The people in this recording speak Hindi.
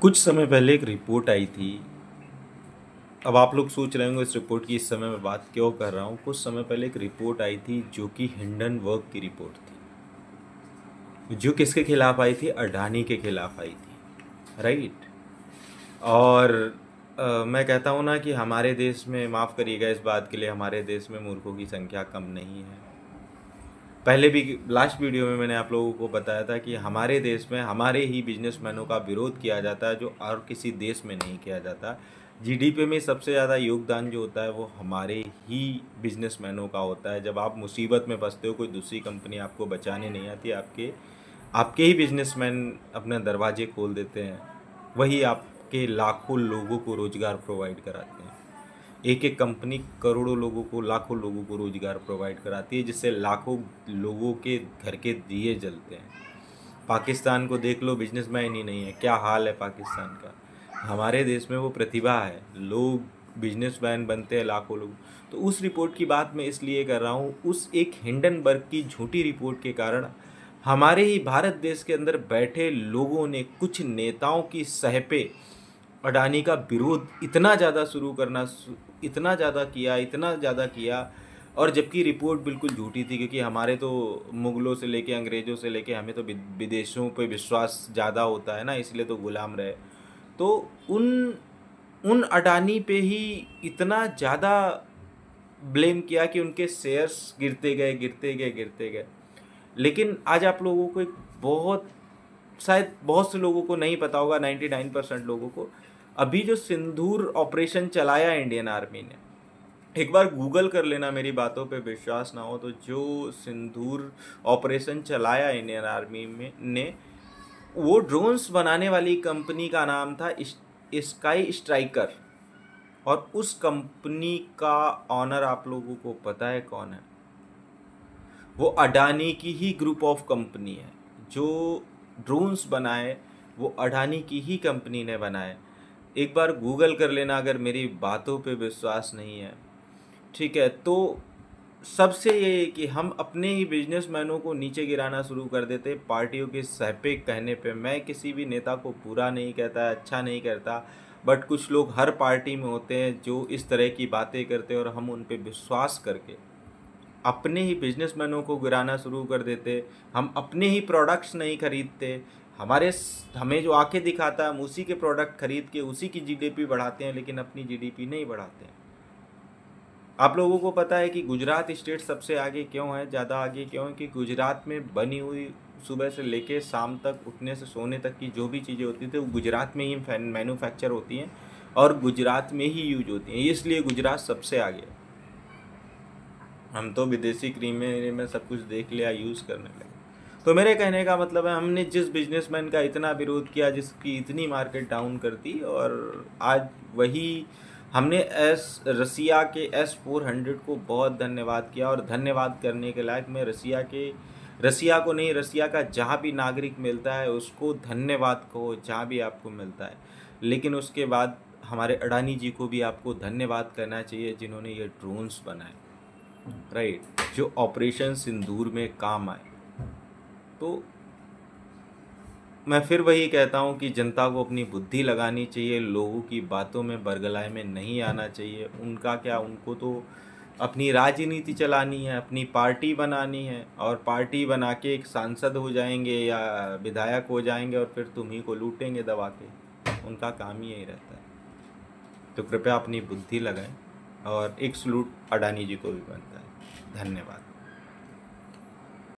कुछ समय पहले एक रिपोर्ट आई थी। अब आप लोग सोच रहे होंगे इस रिपोर्ट की इस समय मैं बात क्यों कर रहा हूँ। कुछ समय पहले एक रिपोर्ट आई थी जो कि हिंडनबर्ग की रिपोर्ट थी, जो किसके खिलाफ आई थी? अडानी के खिलाफ आई थी, राइट। और मैं कहता हूँ ना कि हमारे देश में, माफ़ करिएगा इस बात के लिए, हमारे देश में मूर्खों की संख्या कम नहीं है। पहले भी लास्ट वीडियो में मैंने आप लोगों को बताया था कि हमारे देश में हमारे ही बिजनेसमैनों का विरोध किया जाता है, जो और किसी देश में नहीं किया जाता। जीडीपी में सबसे ज़्यादा योगदान जो होता है वो हमारे ही बिजनेसमैनों का होता है। जब आप मुसीबत में फंसते हो, कोई दूसरी कंपनी आपको बचाने नहीं आती, आपके आपके ही बिजनेसमैन अपने दरवाजे खोल देते हैं। वही आपके लाखों लोगों को रोज़गार प्रोवाइड कराते हैं। एक एक कंपनी करोड़ों लोगों को, लाखों लोगों को रोजगार प्रोवाइड कराती है, जिससे लाखों लोगों के घर के दिए जलते हैं। पाकिस्तान को देख लो, बिजनेसमैन ही नहीं है, क्या हाल है पाकिस्तान का। हमारे देश में वो प्रतिभा है, लोग बिजनेसमैन बनते हैं लाखों लोग। तो उस रिपोर्ट की बात मैं इसलिए कर रहा हूँ, उस एक हिंडनबर्ग की झूठी रिपोर्ट के कारण हमारे ही भारत देश के अंदर बैठे लोगों ने, कुछ नेताओं की सह पे अडानी का विरोध इतना ज़्यादा किया। और जबकि रिपोर्ट बिल्कुल झूठी थी, क्योंकि हमारे तो मुग़लों से लेके, अंग्रेज़ों से लेके, हमें तो विदेशों पे विश्वास ज़्यादा होता है ना, इसलिए तो गुलाम रहे। तो उन उन अडानी पे ही इतना ज़्यादा ब्लेम किया कि उनके शेयर्स गिरते गए। लेकिन आज आप लोगों को एक बहुत, शायद बहुत से लोगों को नहीं पता होगा, 99% लोगों को, अभी जो सिंदूर ऑपरेशन चलाया इंडियन आर्मी ने, एक बार गूगल कर लेना, मेरी बातों पे विश्वास ना हो तो, जो सिंदूर ऑपरेशन चलाया इंडियन आर्मी में ने, वो ड्रोन्स बनाने वाली कंपनी का नाम था स्काई स्ट्राइकर। और उस कंपनी का ऑनर आप लोगों को पता है कौन है? वो अडानी की ही ग्रुप ऑफ कंपनी है। जो ड्रोन्स बनाए वो अडानी की ही कंपनी ने बनाए। एक बार गूगल कर लेना अगर मेरी बातों पे विश्वास नहीं है, ठीक है। तो सबसे ये कि हम अपने ही बिजनेसमैनों को नीचे गिराना शुरू कर देते पार्टियों के सहपे कहने पे। मैं किसी भी नेता को बुरा नहीं कहता, अच्छा नहीं करता, बट कुछ लोग हर पार्टी में होते हैं जो इस तरह की बातें करते हैं, और हम उन पे विश्वास करके अपने ही बिजनेसमैनों को गिराना शुरू कर देते। हम अपने ही प्रोडक्ट्स नहीं खरीदते। हमें जो आके दिखाता है, हम उसी के प्रोडक्ट खरीद के उसी की जीडीपी बढ़ाते हैं, लेकिन अपनी जीडीपी नहीं बढ़ाते हैं। आप लोगों को पता है कि गुजरात स्टेट सबसे आगे क्यों है, ज़्यादा आगे क्यों है? कि गुजरात में बनी हुई सुबह से लेके शाम तक, उठने से सोने तक की जो भी चीज़ें होती थी वो गुजरात में ही मैन्युफैक्चर होती हैं और गुजरात में ही यूज होती हैं, इसलिए गुजरात सबसे आगे है। हम तो विदेशी क्रीम में सब कुछ देख लिया, यूज़ करने लगे। तो मेरे कहने का मतलब है, हमने जिस बिजनेसमैन का इतना विरोध किया, जिसकी इतनी मार्केट डाउन कर दी, और आज वही हमने रसिया के S-400 को बहुत धन्यवाद किया। और धन्यवाद करने के लायक मैं रसिया को नहीं, रसिया का जहाँ भी नागरिक मिलता है उसको धन्यवाद कहो, जहाँ भी आपको मिलता है। लेकिन उसके बाद हमारे अडानी जी को भी आपको धन्यवाद करना चाहिए, जिन्होंने ये ड्रोन्स बनाए, राइट, जो ऑपरेशन सिंदूर में काम आए। तो मैं फिर वही कहता हूँ कि जनता को अपनी बुद्धि लगानी चाहिए, लोगों की बातों में बरगलाए में नहीं आना चाहिए। उनका क्या, उनको तो अपनी राजनीति चलानी है, अपनी पार्टी बनानी है, और पार्टी बना के एक सांसद हो जाएंगे या विधायक हो जाएंगे, और फिर तुम्ही को लूटेंगे दबा के। उनका काम ही यही रहता है। तो कृपया अपनी बुद्धि लगाएं, और एक सलूट अडानी जी को भी बनता है। धन्यवाद।